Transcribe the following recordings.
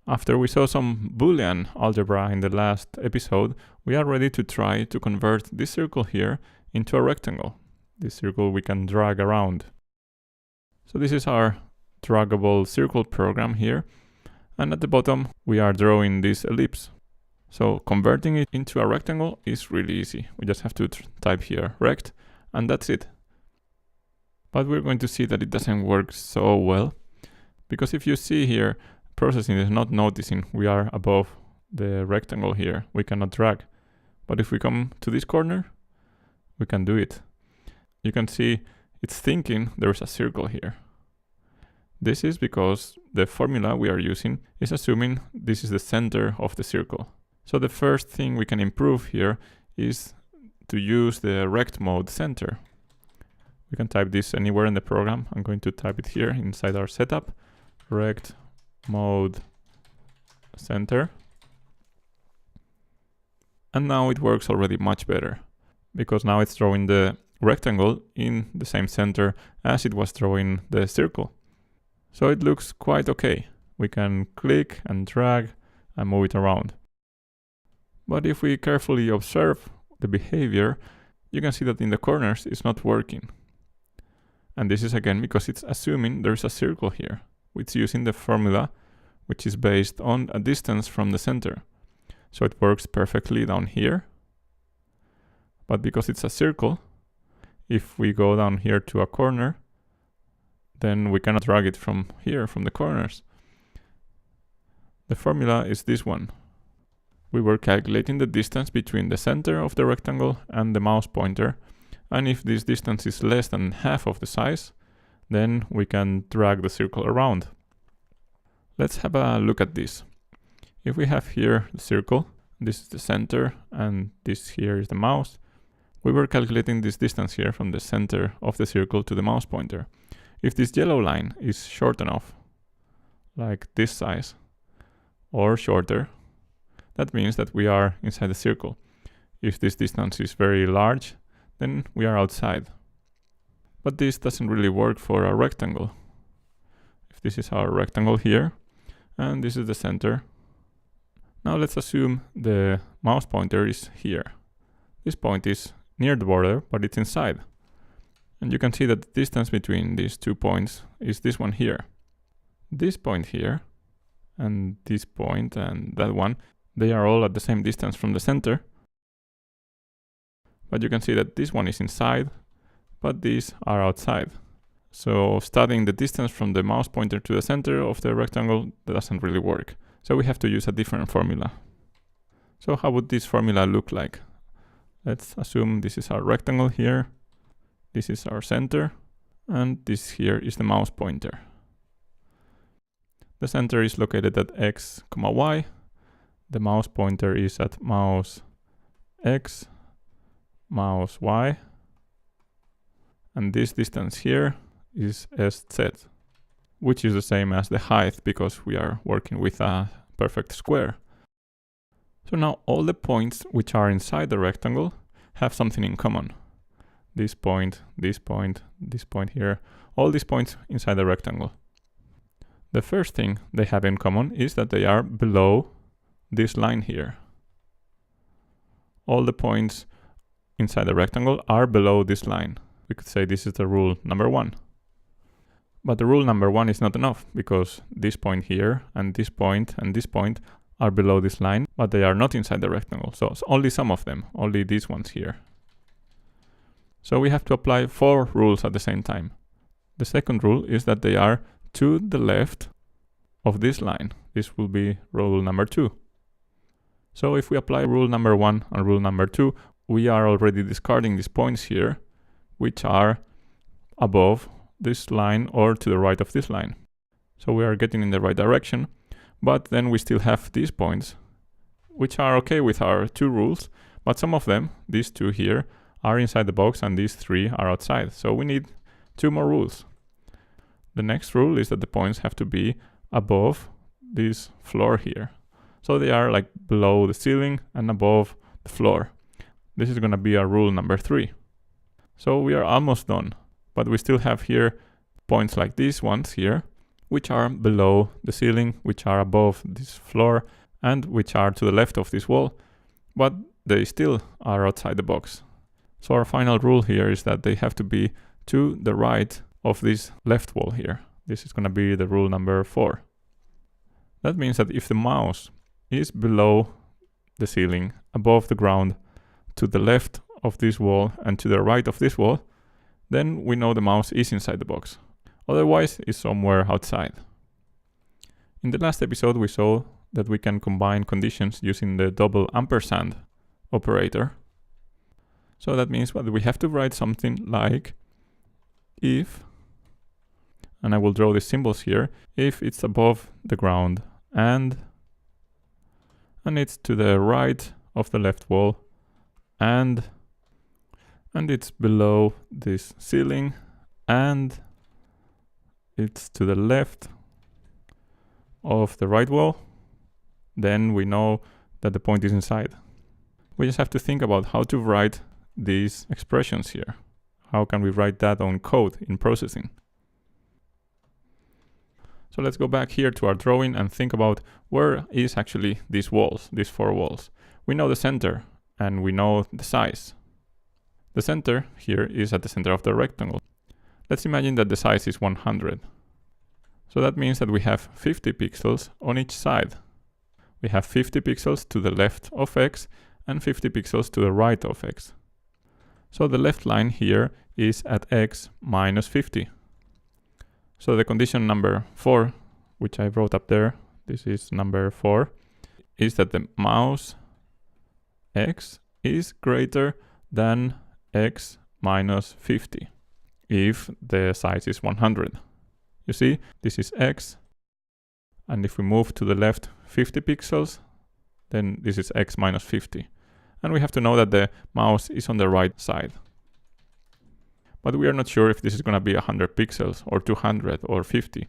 After we saw some Boolean algebra in the last episode, we are ready to try to convert this circle here into a rectangle. This circle we can drag around. So this is our draggable circle program here. And at the bottom, we are drawing this ellipse. So converting it into a rectangle is really easy. We just have to type here rect, and that's it. But we're going to see that it doesn't work so well. Because if you see here, processing is not noticing we are above the rectangle here. We cannot drag. But if we come to this corner, we can do it. You can see it's thinking there's a circle here. This is because the formula we are using is assuming this is the center of the circle. So the first thing we can improve here is to use the rect mode center. We can type this anywhere in the program. I'm going to type it here inside our setup, rect mode center. And now it works already much better because now it's drawing the rectangle in the same center as it was drawing the circle. So it looks quite okay. We can click and drag and move it around. But if we carefully observe the behavior, you can see that in the corners it's not working. And this is again because it's assuming there's a circle here. It's using the formula which is based on a distance from the center. So it works perfectly down here. But because it's a circle, if we go down here to a corner, then we cannot drag it from here, from the corners. The formula is this one. We were calculating the distance between the center of the rectangle and the mouse pointer. And if this distance is less than half of the size, then we can drag the circle around. Let's have a look at this. If we have here the circle, this is the center, and this here is the mouse. We were calculating this distance here from the center of the circle to the mouse pointer. If this yellow line is short enough, like this size, or shorter, that means that we are inside the circle. If this distance is very large, then we are outside. But this doesn't really work for a rectangle. If this is our rectangle here, and this is the center. Now let's assume the mouse pointer is here. This point is near the border, but it's inside. And you can see that the distance between these 2 points is this one here. This point here, and this point, and that one, they are all at the same distance from the center. But you can see that this one is inside, but these are outside. So studying the distance from the mouse pointer to the center of the rectangle doesn't really work. So we have to use a different formula. So how would this formula look like? Let's assume this is our rectangle here. This is our center. And this here is the mouse pointer. The center is located at x, y. The mouse pointer is at mouse x, mouse y. And this distance here is sz, which is the same as the height because we are working with a perfect square. So now all the points which are inside the rectangle have something in common. This point, this point, this point here, all these points inside the rectangle. The first thing they have in common is that they are below this line here. All the points inside the rectangle are below this line. We could say this is the rule number 1. But the rule number 1 is not enough because this point here and this point are below this line, but they are not inside the rectangle. So it's only some of them, only these ones here. So we have to apply 4 rules at the same time. The second rule is that they are to the left of this line. This will be rule number 2. So if we apply rule number 1 and rule number 2, we are already discarding these points here, which are above this line or to the right of this line. So we are getting in the right direction, but then we still have these points, which are okay with our 2 rules, but some of them, these 2 here, are inside the box and these 3 are outside. So we need 2 more rules. The next rule is that the points have to be above this floor here. So they are like below the ceiling and above the floor. This is going to be our rule number 3. So we are almost done, but we still have here points like these ones here, which are below the ceiling, which are above this floor, and which are to the left of this wall, but they still are outside the box. So our final rule here is that they have to be to the right of this left wall here. This is going to be the rule number 4. That means that if the mouse is below the ceiling, above the ground, to the left of this wall and to the right of this wall, then we know the mouse is inside the box. Otherwise, it's somewhere outside. In the last episode, we saw that we can combine conditions using the double ampersand operator. So that means that we have to write something like if, and I will draw the symbols here, if it's above the ground and it's to the right of the left wall and it's below this ceiling and it's to the left of the right wall, then we know that the point is inside. We just have to think about how to write these expressions here. How can we write that on code in processing? So let's go back here to our drawing and think about where is actually these walls, these 4 walls. We know the center and we know the size. The center here is at the center of the rectangle. Let's imagine that the size is 100. So that means that we have 50 pixels on each side. We have 50 pixels to the left of X and 50 pixels to the right of X. So the left line here is at X minus 50. So the condition number 4, which I wrote up there, this is number 4, is that the mouse X is greater than X minus 50 if the size is 100. You see, this is X, and if we move to the left 50 pixels, then this is X minus 50. And we have to know that the mouse is on the right side. But we are not sure if this is going to be 100 pixels or 200 or 50.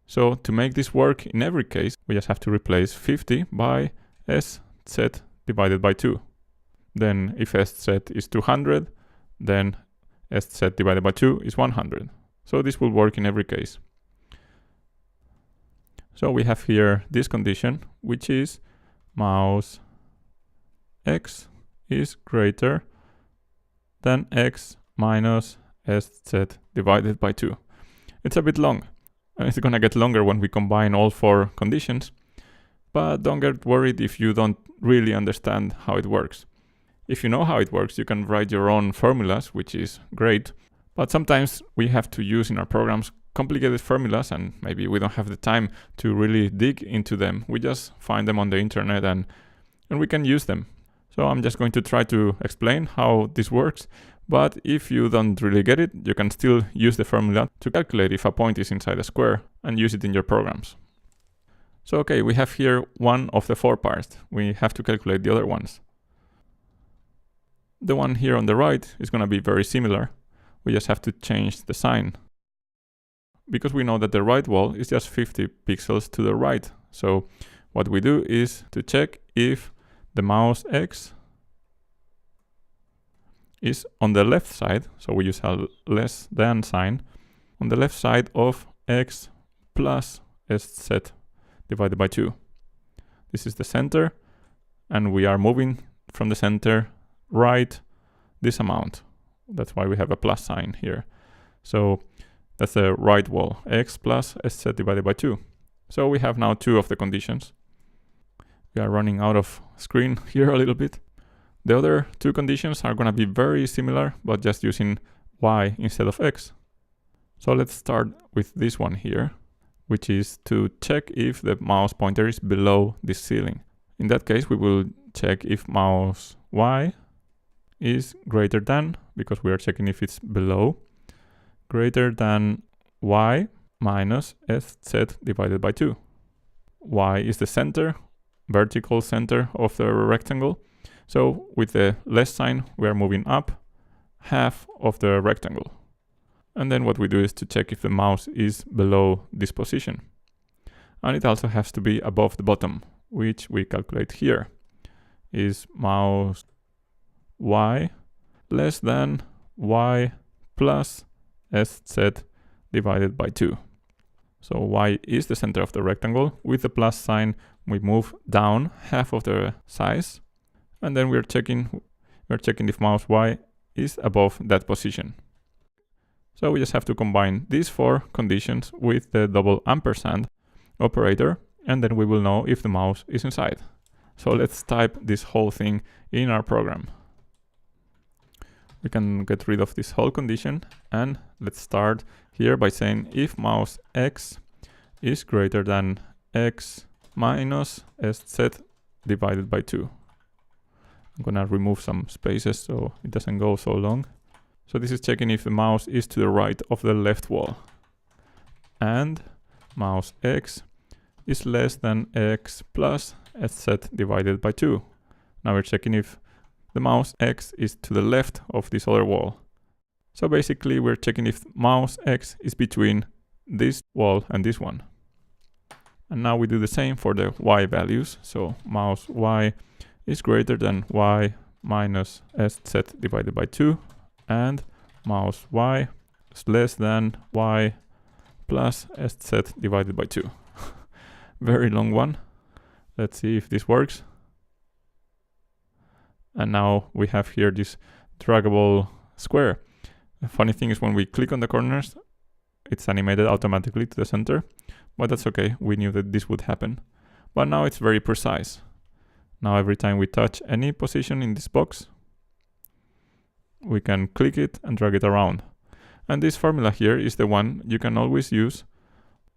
So to make this work in every case, we just have to replace 50 by SZ divided by 2. Then if SZ is 200, then SZ divided by 2 is 100. So this will work in every case. So we have here this condition, which is mouse X is greater than X minus SZ divided by 2. It's a bit long, and it's gonna get longer when we combine all 4 conditions, but don't get worried if you don't really understand how it works. If you know how it works, you can write your own formulas, which is great, but sometimes we have to use in our programs complicated formulas, and maybe we don't have the time to really dig into them. We just find them on the internet and we can use them. So I'm just going to try to explain how this works, but if you don't really get it, you can still use the formula to calculate if a point is inside a square and use it in your programs. So okay, we have here one of the 4 parts. We have to calculate the other ones. The one here on the right is going to be very similar. We just have to change the sign, because we know that the right wall is just 50 pixels to the right. So what we do is to check if the mouse X is on the left side, so we use a less than sign, on the left side of X plus SZ divided by 2. This is the center, and we are moving from the center right this amount. That's why we have a plus sign here. So that's the right wall, X plus SZ divided by 2. So we have now 2 of the conditions. We are running out of screen here a little bit. The other 2 conditions are going to be very similar, but just using Y instead of X. So let's start with this one here, which is to check if the mouse pointer is below this ceiling. In that case, we will check if mouse Y is greater than, because we are checking if it's below, greater than Y minus SZ divided by 2. Y is the center, vertical center of the rectangle. So with the less sign, we are moving up half of the rectangle. And then what we do is to check if the mouse is below this position. And it also has to be above the bottom, which we calculate here. Is mouse Y less than Y plus SZ divided by 2. So y is the center of the rectangle. With the plus sign, we move down half of the size, and then we're checking if mouse y is above that position. So we just have to combine these 4 conditions with the double ampersand operator, and then we will know if the mouse is inside. So let's type this whole thing in our program. We can get rid of this whole condition, and let's start here by saying if mouse x is greater than x minus sz divided by 2. I'm gonna remove some spaces so it doesn't go so long. So this is checking if the mouse is to the right of the left wall. And mouse x is less than x plus sz divided by 2. Now we're checking if the mouse x is to the left of this other wall. So basically we're checking if mouse x is between this wall and this one. And now we do the same for the y values. So mouse y is greater than y minus sz divided by 2, and mouse y is less than y plus sz divided by 2. Very long one. Let's see if this works. And now we have here this draggable square. The funny thing is when we click on the corners, it's animated automatically to the center, but that's okay. We knew that this would happen. But now it's very precise. Now every time we touch any position in this box, we can click it and drag it around. And this formula here is the one you can always use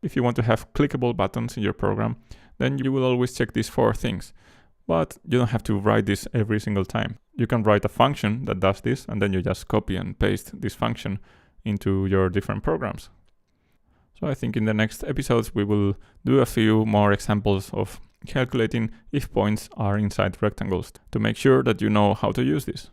if you want to have clickable buttons in your program. Then you will always check these 4 things. But you don't have to write this every single time. You can write a function that does this, and then you just copy and paste this function into your different programs. So I think in the next episodes we will do a few more examples of calculating if points are inside rectangles to make sure that you know how to use this.